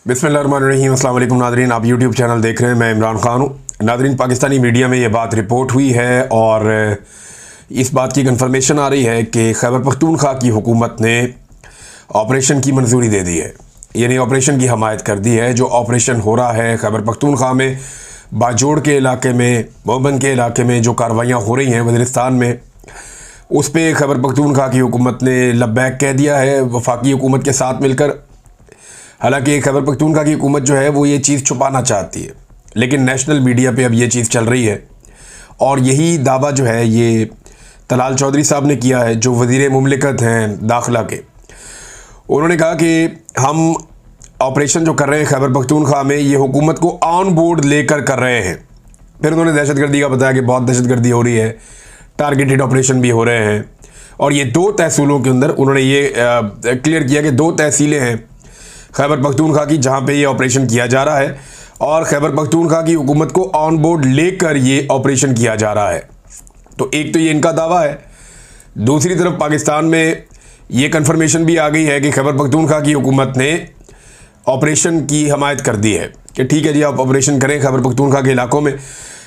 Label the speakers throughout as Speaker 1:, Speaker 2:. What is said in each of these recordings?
Speaker 1: बिस्मिल्लाहिर्रहमानिर्रहीम। अस्सलाम वालेकुम नादरीन, आप यूट्यूब चैनल देख रहे हैं। मैं इमरान ख़ान हूँ। नादरीन, पाकिस्तानी मीडिया में ये बात रिपोर्ट हुई है और इस बात की कन्फर्मेशन आ रही है कि खैबर पख्तूनख्वा की हुकूमत ने ऑपरेशन की मंजूरी दे दी है, यानी ऑपरेशन की हमायत कर दी है। जो ऑपरेशन हो रहा है खैबर पख्तूनख्वा में, बाजोड़ के इलाके में, मोहबंद के इलाके में जो कार्रवाइयाँ हो रही हैं वज़ीरिस्तान में, उस पर खैबर पख्तूनख्वा की हुकूमत ने लब्बैक कह दिया है वफाकी हुकूमत के साथ मिलकर। हालांकि खैबर पख्तूनख्वा की हुकूमत जो है वो ये चीज़ छुपाना चाहती है, लेकिन नेशनल मीडिया पे अब ये चीज़ चल रही है। और यही दावा जो है ये तलाल चौधरी साहब ने किया है, जो वज़ीर मुमलिकत हैं दाखिला के। उन्होंने कहा कि हम ऑपरेशन जो कर रहे हैं खैबर पख्तूनख्वा में, ये हुकूमत को ऑन बोर्ड लेकर कर रहे हैं। फिर उन्होंने दहशतगर्दी का बताया कि बहुत दहशतगर्दी हो रही है, टारगेटेड ऑपरेशन भी हो रहे हैं। और ये 2 तहसीलों के अंदर उन्होंने ये क्लियर किया कि 2 तहसीलें हैं खैबर पख्तूनख्वा की जहाँ पे ये ऑपरेशन किया जा रहा है, और खैबर पख्तूनख्वा की हुकूमत को ऑन बोर्ड लेकर ये ऑपरेशन किया जा रहा है। तो एक तो ये इनका दावा है। दूसरी तरफ पाकिस्तान में ये कन्फर्मेशन भी आ गई है कि खैबर पख्तूनख्वा की हुकूमत ने ऑपरेशन की हमायत कर दी है कि ठीक है जी, आप ऑपरेशन करें खैबर पख्तूनख्वा के इलाकों में।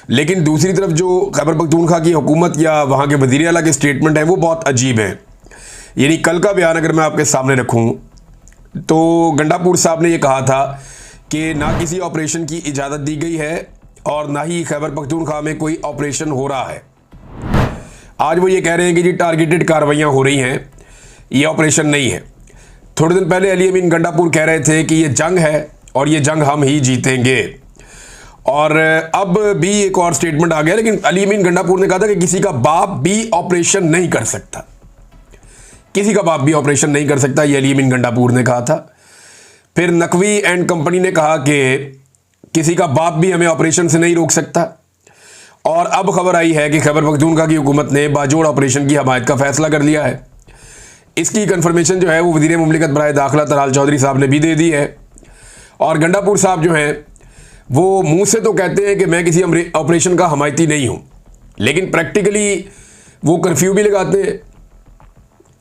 Speaker 1: लेकिन दूसरी तरफ जो खैबर पख्तूनख्वा की हुकूमत या वहाँ के वज़ीर आला के स्टेटमेंट हैं वो बहुत अजीब हैं। यानी कल का बयान अगर मैं आपके सामने रखूँ तो गंडापुर साहब ने ये कहा था कि ना किसी ऑपरेशन की इजाज़त दी गई है और ना ही खैबर पख्तूनख्वा में कोई ऑपरेशन हो रहा है। आज वो ये कह रहे हैं कि जी टारगेटेड कार्रवाइयाँ हो रही हैं, ये ऑपरेशन नहीं है। थोड़े दिन पहले अली अमीन गंडापुर कह रहे थे कि ये जंग है और ये जंग हम ही जीतेंगे। और अब भी एक और स्टेटमेंट आ गया, लेकिन अली अमीन गंडापुर ने कहा था कि किसी का बाप भी ऑपरेशन नहीं कर सकता। किसी का बाप भी ऑपरेशन नहीं कर सकता, ये अली अमीन गंडापुर ने कहा था। फिर नकवी एंड कंपनी ने कहा कि किसी का बाप भी हमें ऑपरेशन से नहीं रोक सकता। और अब खबर आई है कि खैबर पख्तूनख्वा की हुकूमत ने बाजोड़ ऑपरेशन की हमायत का फैसला कर लिया है। इसकी कन्फर्मेशन जो है वो वज़ीर मुमलिकत बराए दाखिला तलाल चौधरी साहब ने भी दे दी है। और गंडापुर साहब जो हैं वो मुंह से तो कहते हैं कि मैं किसी ऑपरेशन का हमायती नहीं हूँ, लेकिन प्रैक्टिकली वो कर्फ्यू भी लगाते हैं,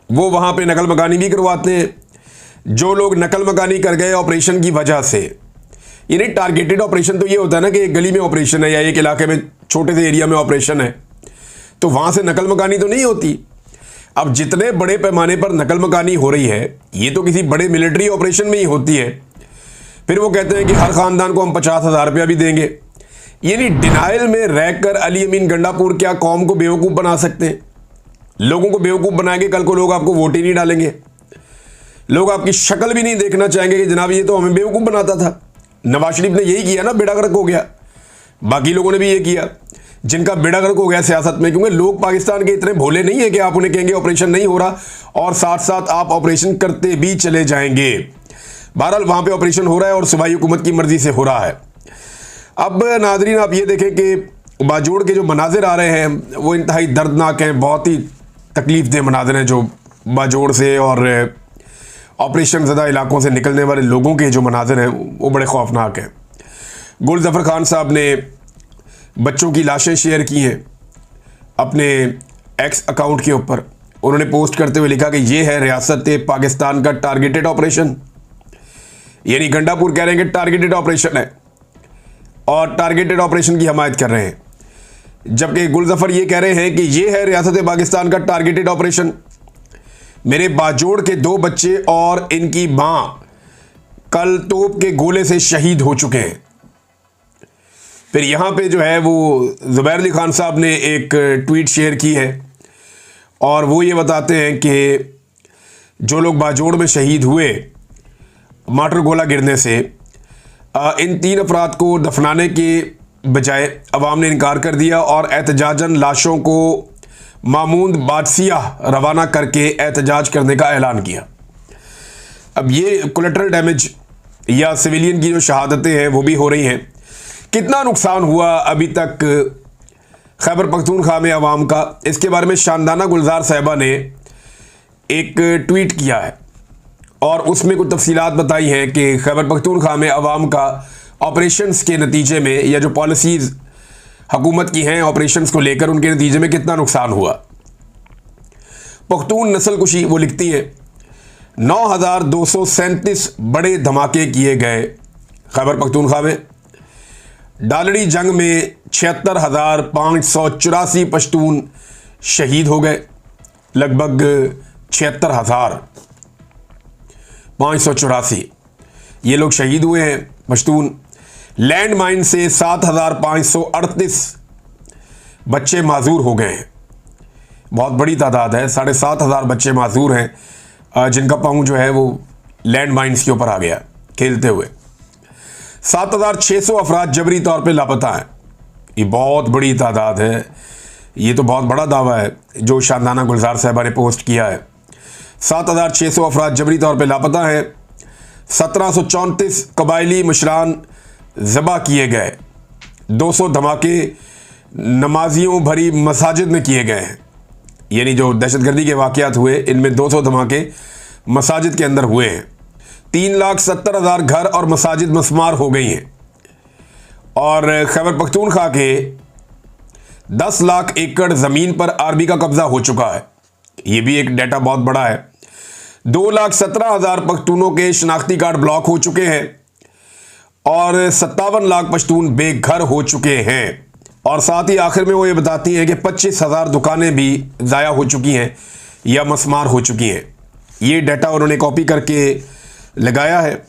Speaker 1: वो वहाँ पे नकल मकानी भी करवाते हैं। जो लोग नकल मकानी कर गए ऑपरेशन की वजह से, यानी टारगेटेड ऑपरेशन तो ये होता है ना कि एक गली में ऑपरेशन है या एक इलाके में छोटे से एरिया में ऑपरेशन है, तो वहाँ से नकल मकानी तो नहीं होती। अब जितने बड़े पैमाने पर नकल मकानी हो रही है, ये तो किसी बड़े मिलिट्री ऑपरेशन में ही होती है। फिर वो कहते हैं कि हर ख़ानदान को हम 50,000 रुपया भी देंगे। यानी डिनाइल में रहकर अली अमीन गंडापुर क्या कौम को बेवकूफ़ बना सकते हैं? लोगों को बेवकूफ़ बनाएंगे, कल को लोग आपको वोट ही नहीं डालेंगे, लोग आपकी शक्ल भी नहीं देखना चाहेंगे कि जनाब ये तो हमें बेवकूफ़ बनाता था। नवाज शरीफ ने यही किया ना, बेड़ा गर्क हो गया। बाकी लोगों ने भी ये किया जिनका बेड़ा गर्क हो गया सियासत में, क्योंकि लोग पाकिस्तान के इतने भोले नहीं है कि आप उन्हें कहेंगे ऑपरेशन नहीं हो रहा और साथ साथ आप ऑपरेशन करते भी चले जाएंगे। बहरहाल वहाँ पे ऑपरेशन हो रहा है और सूबाई हुकूमत की मर्जी से हो रहा है। अब नादरीन आप ये देखें कि बाजोड़ के जो मनाजिर आ रहे हैं वो इंतहाई दर्दनाक हैं, बहुत ही तकलीफ दे मनाजिर हैं जो बाजोड़ से और ऑपरेशन ज़दा इलाकों से निकलने वाले लोगों के जो मनाजिर हैं वो बड़े खौफनाक हैं। गुल ज़फ़र खान साहब ने बच्चों की लाशें शेयर की हैं अपने एक्स अकाउंट के ऊपर। उन्होंने पोस्ट करते हुए लिखा कि ये है रियासत पाकिस्तान का टारगेटेड ऑपरेशन। यानी गंडापुर कह रहे हैं कि टारगेटेड ऑपरेशन है और टारगेटेड ऑपरेशन की हमायत कर रहे हैं, जबकि गुल ज़फ़र ये कह रहे हैं कि ये है रियासत पाकिस्तान का टारगेटेड ऑपरेशन। मेरे बाजोड़ के 2 बच्चे और इनकी मां कल तोप के गोले से शहीद हो चुके हैं। फिर यहाँ पे जो है वो ज़ुबैर अली खान साहब ने एक ट्वीट शेयर की है और वो ये बताते हैं कि जो लोग बाजोड़ में शहीद हुए माटर गोला गिरने से, इन 3 अफराद को दफनाने के बजाय अवाम ने इनकार कर दिया और एहतजाजन लाशों को मामूद बादशियाह रवाना करके एहतजाज करने का ऐलान किया। अब ये कोलेटरल डैमेज या सिविलियन की जो शहादतें हैं वो भी हो रही हैं। कितना नुकसान हुआ अभी तक खैबर पख्तूनख्वा में अवाम का, इसके बारे में शानदाना गुलजार साहिबा ने एक ट्वीट किया है और उसमें कुछ तफसीलात बताई हैं कि खैबर पख्तूनख्वा में अवाम का ऑपरेशंस के नतीजे में या जो पॉलिसीज़ हुकूमत की हैं ऑपरेशंस को लेकर, उनके नतीजे में कितना नुकसान हुआ। पख्तून नस्ल कुशी वो लिखती हैं 9,237 बड़े धमाके किए गए खैबर पख्तूनख्वा में डालड़ी जंग में 76,584 पश्तून शहीद हो गए। लगभग 76,584 ये लोग शहीद हुए हैं पश्तून। लैंड माइन से 7,538 बच्चे माजूर हो गए हैं। बहुत बड़ी तादाद है, 7,500 बच्चे माजूर हैं जिनका पाँव जो है वो लैंड माइन्स के ऊपर आ गया खेलते हुए। 7,600 अफराद जबरी तौर पे लापता हैं। ये बहुत बड़ी तादाद है। ये तो बहुत बड़ा दावा है जो शानदाना गुलजार साहबा ने पोस्ट किया है। 7,600 अफराद जबरी तौर पे लापता हैं। 1,734 कबायली मुशरान ज़बा किए गए। 200 धमाके नमाजियों भरी मसाजिद में किए गए हैं। यानी जो दहशतगर्दी के वाक़यात हुए इनमें 200 धमाके मसाजिद के अंदर हुए हैं। 3,70,000 घर और मसाजिद मस्मार हो गई हैं। और खैबर पख्तूनख्वा के 10 लाख एकड़ ज़मीन पर आर्मी का कब्जा हो चुका है। ये भी एक डाटा बहुत बड़ा है। 2,17,000 पख्तूनों के शनाख्ती कार्ड ब्लॉक हो चुके हैं और 57 लाख पश्तून बेघर हो चुके हैं। और साथ ही आखिर में वो ये बताती हैं कि 25,000 दुकानें भी ज़ाया हो चुकी हैं या मस्मार हो चुकी हैं। ये डाटा उन्होंने कॉपी करके लगाया है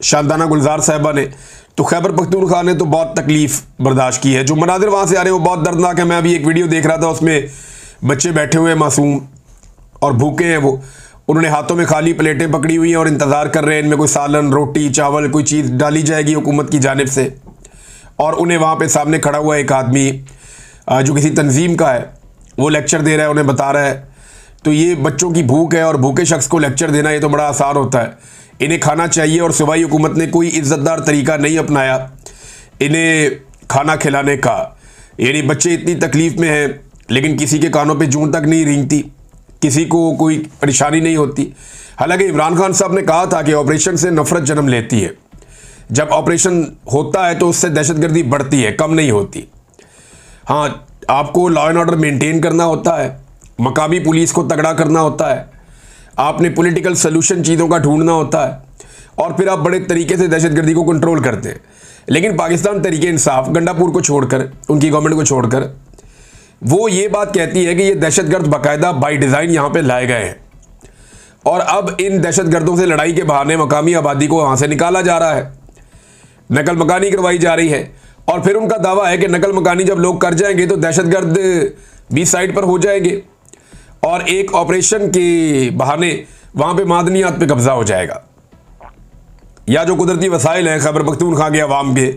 Speaker 1: शानदाना गुलजार साहबा ने। तो खैबर पख्तूनख्वा ने तो बहुत तकलीफ़ बर्दाश्त की है। जो मनाजिर वहाँ से आ रहे हैं वो बहुत दर्दनाक है। मैं अभी एक वीडियो देख रहा था, उसमें बच्चे बैठे हुए हैं मासूम और भूखे हैं। वो उन्होंने हाथों में खाली प्लेटें पकड़ी हुई हैं और इंतज़ार कर रहे हैं इनमें कोई सालन, रोटी, चावल, कोई चीज़ डाली जाएगी हुकूमत की जानिब से। और उन्हें वहाँ पे सामने खड़ा हुआ एक आदमी जो किसी तंजीम का है वो लेक्चर दे रहा है, उन्हें बता रहा है। तो ये बच्चों की भूख है और भूखे शख्स को लेक्चर देना ये तो बड़ा आसान होता है। इन्हें खाना चाहिए और सूबाई हुकूमत ने कोई इज़्ज़तदार तरीका नहीं अपनाया इन्हें खाना खिलाने का। यानी बच्चे इतनी तकलीफ़ में हैं लेकिन किसी के कानों पे जूं तक नहीं रेंगती, किसी को कोई परेशानी नहीं होती। हालांकि इमरान खान साहब ने कहा था कि ऑपरेशन से नफ़रत जन्म लेती है। जब ऑपरेशन होता है तो उससे दहशतगर्दी बढ़ती है, कम नहीं होती। हाँ, आपको लॉ एंड ऑर्डर मेंटेन करना होता है, मकामी पुलिस को तगड़ा करना होता है, आपने पॉलिटिकल सलूशन चीज़ों का ढूंढना होता है और फिर आप बड़े तरीके से दहशतगर्दी को कंट्रोल करते हैं। लेकिन पाकिस्तान तरीके इंसाफ गंडापुर को छोड़कर, उनकी गवर्नमेंट को छोड़कर, वो ये बात कहती है कि ये दहशतगर्द बाकायदा बाई डिज़ाइन यहाँ पे लाए गए हैं और अब इन दहशतगर्दों से लड़ाई के बहाने मकामी आबादी को वहाँ से निकाला जा रहा है, नकल मकानी करवाई जा रही है। और फिर उनका दावा है कि नकल मकानी जब लोग कर जाएंगे तो दहशतगर्द भी साइड पर हो जाएंगे और एक ऑपरेशन के बहाने वहाँ पे मादनियात पे कब्जा हो जाएगा या जो कुदरती वसाइल हैं खैबर पख्तूनख्वा के अवाम के,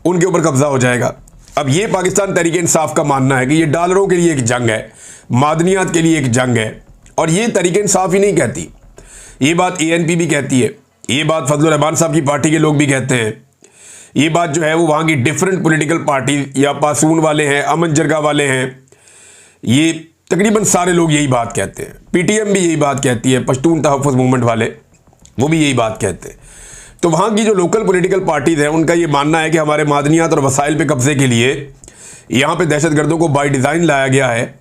Speaker 1: उनके ऊपर कब्जा हो जाएगा। अब ये पाकिस्तान तहरीक इंसाफ का मानना है कि ये डॉलरों के लिए एक जंग है, मादनियात के लिए एक जंग है। और ये तहरीक इंसाफ ही नहीं कहती, ये बात ANP भी कहती है, ये बात फजलुर रहमान साहब की पार्टी के लोग भी कहते हैं, ये बात जो है वो वहाँ की डिफरेंट पॉलिटिकल पार्टी या पासून वाले हैं, अमन जरगा वाले हैं, ये तकरीबन सारे लोग यही बात कहते हैं। PTM भी यही बात कहती है, पश्तून तहफ़्फ़ुज़ मूवमेंट वाले वो भी यही बात कहते हैं। तो वहाँ की जो लोकल पॉलिटिकल पार्टीज़ हैं उनका ये मानना है कि हमारे मादनियात और वसाइल पे कब्जे के लिए यहाँ पे दहशतगर्दों को बाई डिज़ाइन लाया गया है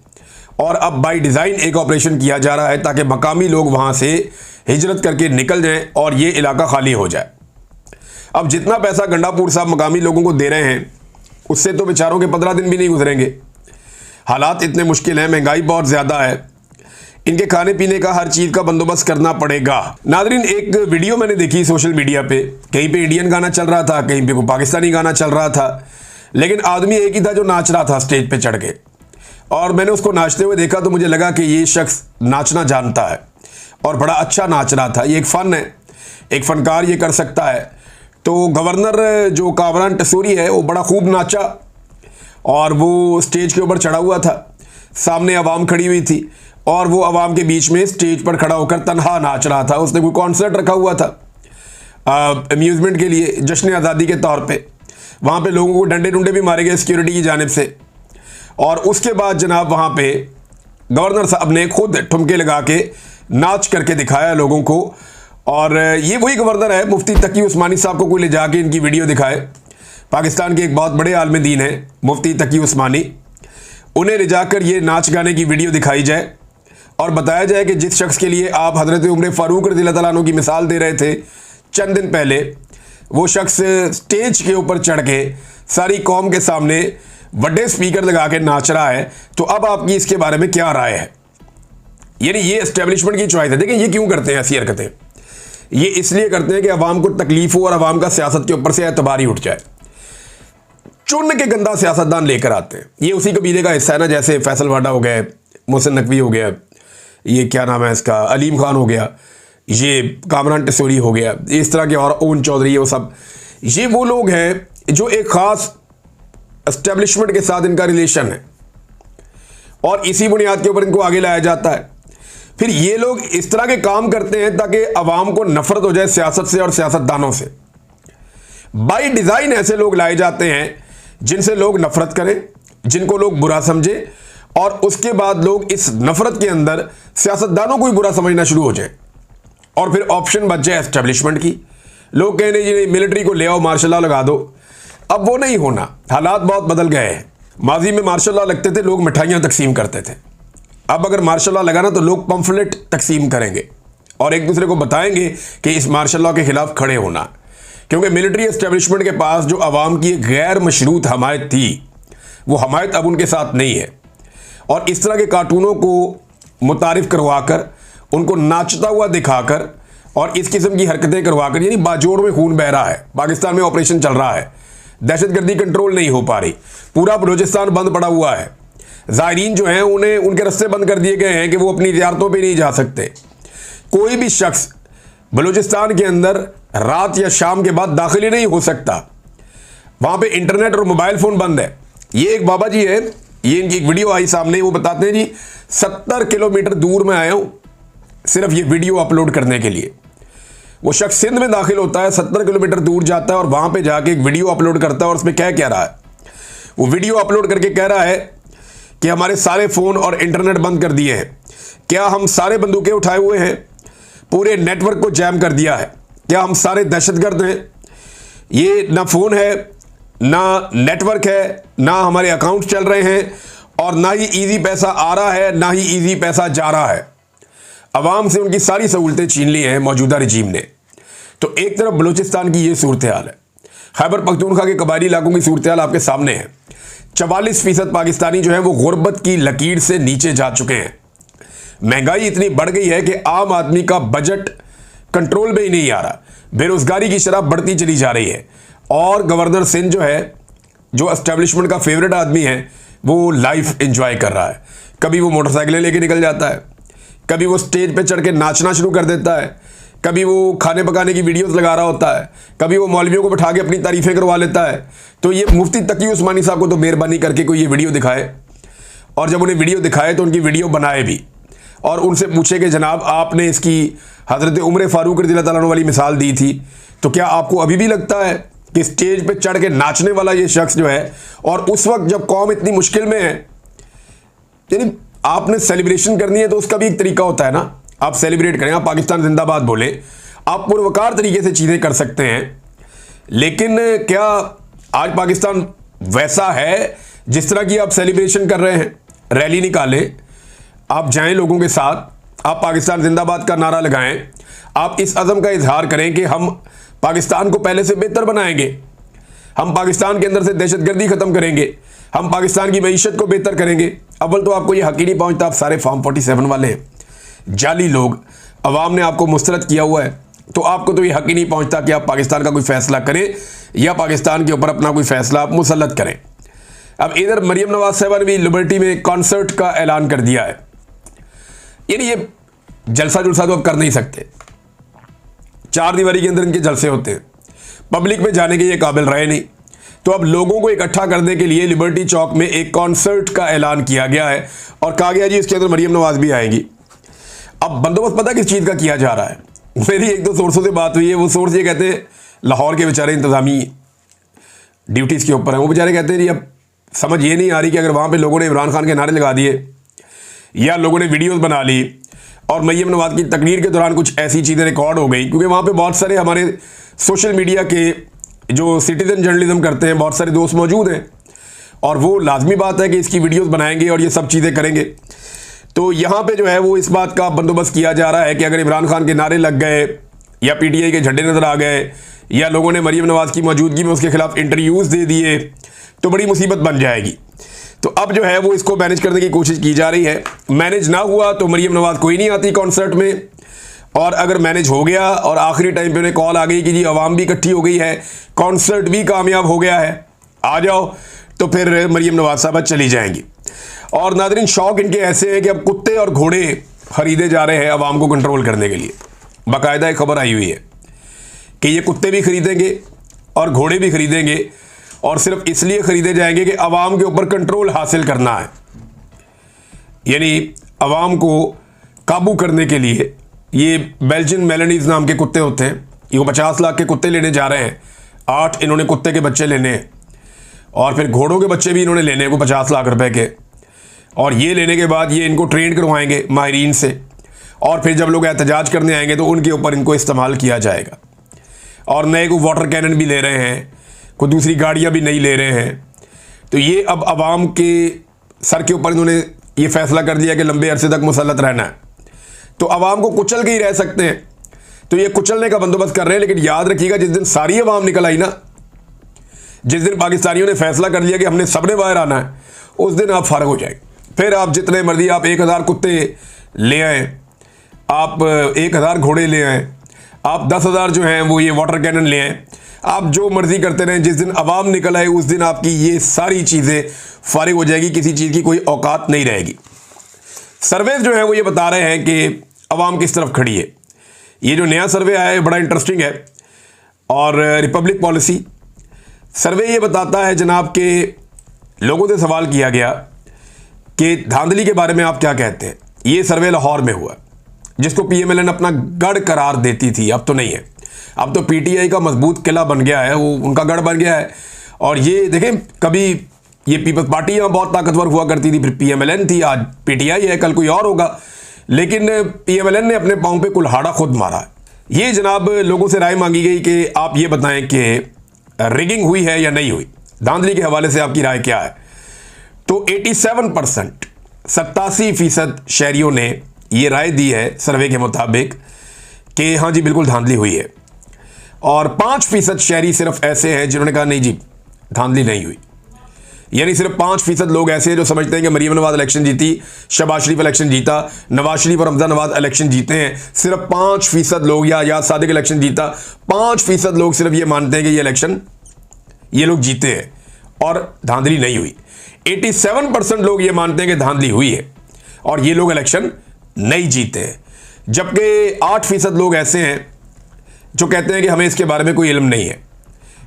Speaker 1: और अब बाई डिज़ाइन एक ऑपरेशन किया जा रहा है ताकि मकामी लोग वहाँ से हिजरत करके निकल जाएँ और ये इलाका खाली हो जाए। अब जितना पैसा गंडापुर साहब मकामी लोगों को दे रहे हैं उससे तो बेचारों के 15 दिन भी नहीं गुजरेंगे। हालात इतने मुश्किल हैं, महंगाई बहुत ज़्यादा है, इनके खाने पीने का हर चीज़ का बंदोबस्त करना पड़ेगा। नादरीन, एक वीडियो मैंने देखी सोशल मीडिया पे, कहीं पे इंडियन गाना चल रहा था, कहीं पे कोई पाकिस्तानी गाना चल रहा था, लेकिन आदमी एक ही था जो नाच रहा था स्टेज पे चढ़ के। और मैंने उसको नाचते हुए देखा तो मुझे लगा कि ये शख्स नाचना जानता है और बड़ा अच्छा नाच रहा था। ये एक फ़न है, एक फ़नकार ये कर सकता है। तो गवर्नर जो कामरान टसूरी है वो बड़ा खूब नाचा और वो स्टेज के ऊपर चढ़ा हुआ था, सामने आवाम खड़ी हुई थी और वो आवाम के बीच में स्टेज पर खड़ा होकर तन्हा नाच रहा था। उसने कोई कॉन्सर्ट रखा हुआ था अम्यूज़मेंट के लिए, जश्न आज़ादी के तौर पे। वहाँ पे लोगों को डंडे डुंडे भी मारे गए सिक्योरिटी की जानिब से। और उसके बाद जनाब वहाँ पे गवर्नर साहब ने खुद ठुमके लगा के नाच करके दिखाया लोगों को। और ये वही गवर्नर है, मुफ्ती तकी उस्मानी साहब को कोई ले जाके इनकी वीडियो दिखाए। पाकिस्तान के एक बहुत बड़े आलिम दीन है मुफ्ती तकी उस्मानी, उन्हें ले जाकर ये नाच गाने की वीडियो दिखाई जाए और बताया जाए कि जिस शख्स के लिए आप हज़रत उमर फ़ारूक रज़ियल्लाहु अन्हु की मिसाल दे रहे थे चंद दिन पहले, वो शख्स स्टेज के ऊपर चढ़ के सारी कौम के सामने बड़े स्पीकर लगा के नाच रहा है, तो अब आपकी इसके बारे में क्या राय है? यानी ये एस्टेब्लिशमेंट की चॉइस है। देखिए ये क्यों करते हैं ऐसी हरकतें? ये इसलिए करते हैं कि अवाम को तकलीफ हो और अवाम का सियासत के ऊपर से एतबार ही उठ जाए। चुन के गंदा सियासतदान लेकर आते हैं। ये उसी कबीले का हिस्सा है ना, जैसे फैसल वाडा हो गया, मोहसिन नकवी हो गया, ये क्या नाम है इसका, अलीम खान हो गया, ये कामरान टिसोरी हो गया, इस तरह के और ओन चौधरी, वो सब ये वो लोग हैं जो एक ख़ास एस्टेब्लिशमेंट के साथ इनका रिलेशन है और इसी बुनियाद के ऊपर इनको आगे लाया जाता है। फिर ये लोग इस तरह के काम करते हैं ताकि अवाम को नफरत हो जाए सियासत से और सियासतदानों से। बाय डिज़ाइन ऐसे लोग लाए जाते हैं जिनसे लोग नफरत करें, जिनको लोग बुरा समझें, और उसके बाद लोग इस नफरत के अंदर सियासतदानों को ही बुरा समझना शुरू हो जाए और फिर ऑप्शन बच जाए एस्टेब्लिशमेंट की। लोग कहें नहीं मिलिट्री को ले आओ, मार्शल लॉ लगा दो। अब वो नहीं होना, हालात बहुत बदल गए हैं। माजी में मार्शल लॉ लगते थे, लोग मिठाइयाँ तकसीम करते थे। अब अगर मार्शल लॉ लगाना तो लोग पंफलेट तकसीम करेंगे और एक दूसरे को बताएंगे कि इस मार्शल लॉ के खिलाफ खड़े होना, क्योंकि मिलिट्री एस्टेब्लिशमेंट के पास जो अवाम की गैर मशरूत हमायत थी, वो हमायत अब उनके साथ नहीं है। और इस तरह के कार्टूनों को मुतारिफ करवाकर, उनको नाचता हुआ दिखाकर और इस किस्म की हरकतें करवाकर, यानी बाजोड़ में खून बह रहा है। पाकिस्तान में ऑपरेशन चल रहा है, दहशतगर्दी कंट्रोल नहीं हो पा रही, पूरा बलूचिस्तान बंद पड़ा हुआ है। ज़ायरीन जो हैं उन्हें उनके रास्ते बंद कर दिए गए हैं कि वो अपनी ज़ियारतों पे नहीं जा सकते। कोई भी शख्स बलूचिस्तान के अंदर रात या शाम के बाद दाखिल ही नहीं हो सकता। वहाँ पे इंटरनेट और मोबाइल फ़ोन बंद है। ये एक बाबा जी है, ये इनकी एक वीडियो आई सामने, वो बताते हैं जी 70 किलोमीटर दूर में आया हूँ सिर्फ ये वीडियो अपलोड करने के लिए। वो शख्स सिंध में दाखिल होता है, 70 किलोमीटर दूर जाता है और वहाँ पर जाके एक वीडियो अपलोड करता है और उसमें क्या कह रहा है? वो वीडियो अपलोड करके कह रहा है कि हमारे सारे फ़ोन और इंटरनेट बंद कर दिए हैं। क्या हम सारे बंदूकें उठाए हुए हैं? पूरे नेटवर्क को जैम कर दिया है। क्या हम सारे दहशतगर्द हैं? ये ना फ़ोन है, ना नेटवर्क है, ना हमारे अकाउंट चल रहे हैं और ना ही ईजी पैसा आ रहा है, ना ही ईजी पैसा जा रहा है। अवाम से उनकी सारी सहूलतें छीन ली हैं मौजूदा रजीम ने। तो एक तरफ बलूचिस्तान की ये सूरत हाल है, खैबर पख्तूनख्वा के कबायली इलाकों की सूरत हाल आपके सामने है। 44% पाकिस्तानी जो है वो गुर्बत की लकीर से नीचे जा चुके हैं। महंगाई इतनी बढ़ गई है कि आम आदमी का बजट कंट्रोल में ही नहीं आ रहा। बेरोजगारी की शरह बढ़ती चली जा रही है और गवर्नर सिंध जो है, जो एस्टेब्लिशमेंट का फेवरेट आदमी है, वो लाइफ एंजॉय कर रहा है। कभी वो मोटरसाइकिलें लेके निकल जाता है, कभी वो स्टेज पे चढ़ के नाचना शुरू कर देता है, कभी वो खाने पकाने की वीडियोस लगा रहा होता है, कभी वो मौलवियों को बैठा के अपनी तारीफ़ें करवा लेता है। तो ये मुफ्ती तकी उस्मानी साहब को तो मेहरबानी करके कोई ये वीडियो दिखाए, और जब उन्हें वीडियो दिखाए तो उनकी वीडियो बनाए भी और उनसे पूछे कि जनाब आपने इसकी हज़रत उमर फ़ारूक रज़ियल्लाहु ताला अन्हु वाली मिसाल दी थी, तो क्या आपको अभी भी लगता है कि स्टेज पे चढ़ के नाचने वाला ये शख्स जो है, और उस वक्त जब कौम इतनी मुश्किल में है, यानी आपने सेलिब्रेशन करनी है तो उसका भी एक तरीका होता है ना, आप सेलिब्रेट करें, आप पाकिस्तान जिंदाबाद बोलें, आप पुरवकार तरीके से चीज़ें कर सकते हैं। लेकिन क्या आज पाकिस्तान वैसा है जिस तरह की आप सेलिब्रेशन कर रहे हैं? रैली निकालें, आप जाएं लोगों के साथ, आप पाकिस्तान जिंदाबाद का नारा लगाएं, आप इस अज़म का इजहार करें कि हम पाकिस्तान को पहले से बेहतर बनाएंगे, हम पाकिस्तान के अंदर से दहशतगर्दी ख़त्म करेंगे, हम पाकिस्तान की मईशत को बेहतर करेंगे। अव्वल तो आपको ये हक़ ही नहीं पहुँचता, आप सारे फॉर्म 47 वाले हैं, जाली लोग, अवाम ने आपको मुस्तरद किया हुआ है, तो आपको तो ये हक़ ही नहीं पहुँचता कि आप पाकिस्तान का कोई फ़ैसला करें या पाकिस्तान के ऊपर अपना कोई फ़ैसला आप मुसल्लत करें। अब इधर मरीम नवाज साहिबा ने भी लिबर्टी में कॉन्सर्ट का ऐलान कर दिया है। यानी ये जलसा जुलसा तो अब कर नहीं सकते, 4 दीवारी के अंदर इनके जलसे होते हैं, पब्लिक में जाने के ये काबिल रहे नहीं। तो अब लोगों को इकट्ठा करने के लिए लिबर्टी चौक में एक कॉन्सर्ट का ऐलान किया गया है और कहा गया जी इसके अंदर मरीम नवाज भी आएंगी। अब बंदोबस्त पता किस चीज़ का किया जा रहा है? मेरी 1-2 सोर्सों से बात हुई है, वो सोर्स ये कहते हैं लाहौर के बेचारे इंतज़ामी ड्यूटीज़ के ऊपर हैं, वो बेचारे कहते हैं जी अब समझ ये नहीं आ रही कि अगर वहाँ पे लोगों ने इमरान खान के नारे लगा दिए या लोगों ने वीडियोस बना ली और मरीम नवाज की तकरीर के दौरान कुछ ऐसी चीज़ें रिकॉर्ड हो गई, क्योंकि वहाँ पे बहुत सारे हमारे सोशल मीडिया के जो सिटीज़न जर्नलिज्म करते हैं बहुत सारे दोस्त मौजूद हैं और वो लाजमी बात है कि इसकी वीडियोस बनाएंगे और ये सब चीज़ें करेंगे। तो यहाँ पे जो है वो इस बात का बंदोबस्त किया जा रहा है कि अगर इमरान खान के नारे लग गए या PTI के झंडे नज़र आ गए या लोगों ने मरीम नवाज की मौजूदगी में उसके खिलाफ इंटरव्यूज़ दे दिए तो बड़ी मुसीबत बन जाएगी। तो अब जो है वो इसको मैनेज करने की कोशिश की जा रही है। मैनेज ना हुआ तो मरीम नवाज कोई नहीं आती कॉन्सर्ट में, और अगर मैनेज हो गया और आखिरी टाइम पे उन्हें कॉल आ गई कि जी आवाम भी इकट्ठी हो गई है, कॉन्सर्ट भी कामयाब हो गया है, आ जाओ, तो फिर मरीम नवाज साहब चली जाएंगी। और नादरीन, शौक इनके ऐसे हैं कि अब कुत्ते और घोड़े खरीदे जा रहे हैं आवाम को कंट्रोल करने के लिए। बाकायदा एक खबर आई हुई है कि ये कुत्ते भी खरीदेंगे और घोड़े भी खरीदेंगे, और सिर्फ इसलिए खरीदे जाएंगे कि आवाम के ऊपर कंट्रोल हासिल करना है। यानी आवाम को काबू करने के लिए ये बेल्जियन मेलनीज नाम के कुत्ते होते हैं, ये 50 लाख के कुत्ते लेने जा रहे हैं। 8 इन्होंने कुत्ते के बच्चे लेने हैं, और फिर घोड़ों के बच्चे भी इन्होंने लेने हैं 50 लाख रुपए के, और ये लेने के बाद ये इनको ट्रेन करवाएंगे माहिरीन से, और फिर जब लोग एहतजाज करने आएंगे तो उनके ऊपर इनको इस्तेमाल किया जाएगा। और नए को वाटर कैनन भी ले रहे हैं, कोई दूसरी गाड़ियाँ भी नहीं ले रहे हैं। तो ये अब आवाम के सर के ऊपर इन्होंने ये फैसला कर दिया कि लंबे अरसे तक मुसल्लत रहना है, तो आवाम को कुचल के ही रह सकते हैं। तो ये कुचलने का बंदोबस्त कर रहे हैं। लेकिन याद रखिएगा, जिस दिन सारी आवाम निकल आई ना, जिस दिन पाकिस्तानियों ने फैसला कर लिया कि हमने सबने बाहर आना है, उस दिन आप फारग हो जाएंगे। फिर आप जितने मर्जी, आप 1000 कुत्ते ले आएँ, आप 1000 घोड़े ले आएँ, आप 10,000 जो हैं वो ये वाटर कैनन ले आएँ, आप जो मर्जी करते रहें। जिस दिन आवाम निकल आए उस दिन आपकी ये सारी चीज़ें फारिग हो जाएगी, किसी चीज़ की कोई औकात नहीं रहेगी। सर्वेज जो है वो ये बता रहे हैं कि आवाम किस तरफ खड़ी है। ये जो नया सर्वे आया है बड़ा इंटरेस्टिंग है, और रिपब्लिक पॉलिसी सर्वे ये बताता है जनाब के लोगों से सवाल किया गया कि धांधली के बारे में आप क्या कहते हैं। ये सर्वे लाहौर में हुआ, जिसको PMLN अपना गढ़ करार देती थी, अब तो नहीं है। अब तो PTI का मजबूत किला बन गया है, वो उनका गढ़ बन गया है। और ये देखें, कभी ये पीपल्स पार्टी यहाँ बहुत ताकतवर हुआ करती थी, फिर PMLN थी, आज PTI है, कल कोई और होगा। लेकिन PMLN ने अपने पाँव पे कुल्हाड़ा खुद मारा। ये जनाब लोगों से राय मांगी गई कि आप ये बताएं कि रिगिंग हुई है या नहीं हुई, धांधली के हवाले से आपकी राय क्या है। तो 87%, 87% शहरियों ने ये राय दी है सर्वे के मुताबिक कि हाँ जी बिल्कुल धांधली हुई है, और 5% शहरी सिर्फ ऐसे हैं जिन्होंने कहा नहीं जी धांधली नहीं हुई। यानी सिर्फ 5% लोग ऐसे हैं जो समझते हैं कि मरीम नवाज इलेक्शन जीती, शहबाज शरीफ इलेक्शन जीता, नवाज शरीफ और हमजा नवाज इलेक्शन जीते हैं। सिर्फ 5% लोग, या याद सादिक इलेक्शन जीता, 5% लोग सिर्फ ये मानते हैं कि ये इलेक्शन ये लोग जीते हैं और धांधली नहीं हुई। 87% लोग ये मानते हैं कि धांधली हुई है और ये लोग इलेक्शन नहीं जीते हैं। जबकि 8% लोग ऐसे हैं जो कहते हैं कि हमें इसके बारे में कोई इल्म नहीं है,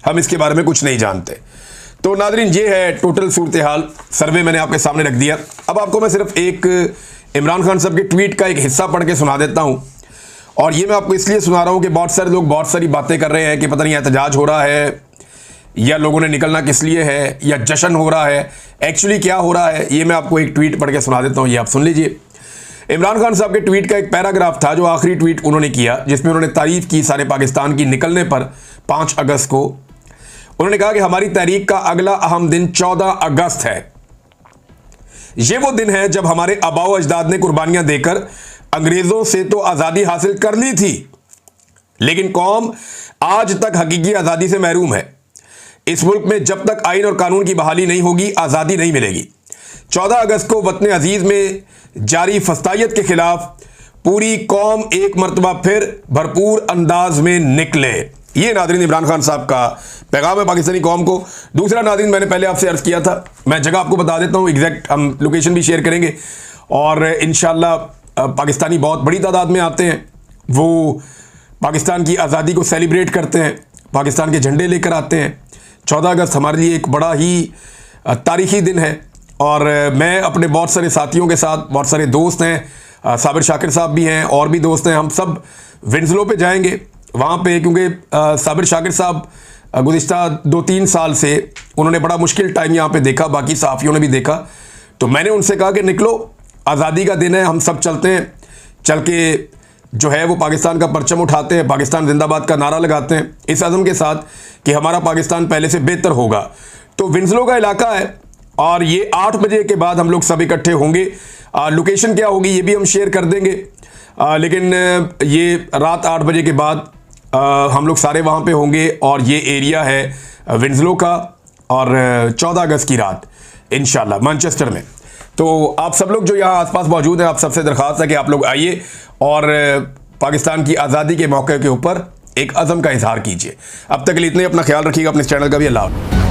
Speaker 1: हम इसके बारे में कुछ नहीं जानते। तो नादरीन, ये है टोटल सूरत हाल। सर्वे मैंने आपके सामने रख दिया। अब आपको मैं सिर्फ एक इमरान खान साहब के ट्वीट का एक हिस्सा पढ़ के सुना देता हूँ, और ये मैं आपको इसलिए सुना रहा हूँ कि बहुत सारे लोग बहुत सारी बातें कर रहे हैं कि पता नहीं एहतजाज हो रहा है या लोगों ने निकलना किस लिए है या जश्न हो रहा है। एक्चुअली क्या हो रहा है ये मैं आपको एक ट्वीट पढ़ के सुना देता हूँ, ये आप सुन लीजिए। इमरान खान साहब के ट्वीट का एक पैराग्राफ था जो आखिरी ट्वीट उन्होंने किया, जिसमें उन्होंने तारीफ की सारे पाकिस्तान की निकलने पर 5 अगस्त को। उन्होंने कहा कि हमारी तहरीक का अगला अहम दिन 14 अगस्त है। यह वो दिन है जब हमारे आबाओ अजदाद ने कुर्बानियां देकर अंग्रेजों से तो आज़ादी हासिल कर ली थी, लेकिन कौम आज तक हकीकी आज़ादी से महरूम है। इस मुल्क में जब तक आइन और कानून की बहाली नहीं होगी आज़ादी नहीं मिलेगी। 14 अगस्त को वतन अजीज़ में जारी फस्तायत के खिलाफ पूरी कौम एक मरतबा फिर भरपूर अंदाज में निकले। ये नादरीन इमरान खान साहब का पैगाम है पाकिस्तानी कौम को। दूसरा नादरीन, मैंने पहले आपसे अर्ज़ किया था, मैं जगह आपको बता देता हूँ, एग्जैक्ट हम लोकेशन भी शेयर करेंगे, और इंशाल्लाह पाकिस्तानी बहुत बड़ी तादाद में आते हैं। वो पाकिस्तान की आज़ादी को सेलिब्रेट करते हैं, पाकिस्तान के झंडे लेकर आते हैं। 14 अगस्त हमारे लिए एक बड़ा ही तारीख़ी दिन है, और मैं अपने बहुत सारे साथियों के साथ, बहुत सारे दोस्त हैं, साबिर शाकिर साहब भी हैं और भी दोस्त हैं, हम सब विंसलो पे जाएंगे वहाँ पे, क्योंकि साबिर शाकिर साहब गुज़िश्ता 2-3 साल से उन्होंने बड़ा मुश्किल टाइम यहाँ पे देखा, बाकी सहाफ़ियों ने भी देखा। तो मैंने उनसे कहा कि निकलो, आज़ादी का दिन है, हम सब चलते हैं, चल के जो है वो पाकिस्तान का परचम उठाते हैं, पाकिस्तान जिंदाबाद का नारा लगाते हैं, इस अज़म के साथ कि हमारा पाकिस्तान पहले से बेहतर होगा। तो विंसलो का इलाका है, और ये 8 बजे के बाद हम लोग सब इकट्ठे होंगे। लोकेशन क्या होगी ये भी हम शेयर कर देंगे, लेकिन ये रात 8 बजे के बाद हम लोग सारे वहाँ पे होंगे और ये एरिया है विंसलो का और 14 अगस्त की रात इंशाल्लाह मैनचेस्टर में। तो आप सब लोग जो यहाँ आसपास मौजूद हैं, आप सबसे दरख्वास्त है कि आप लोग आइए और पाकिस्तान की आज़ादी के मौके के ऊपर एक अज़म का इजहार कीजिए। अब तक के लिए इतने, अपना ख्याल रखिएगा, अपने इस चैनल का भी। अल्लाह।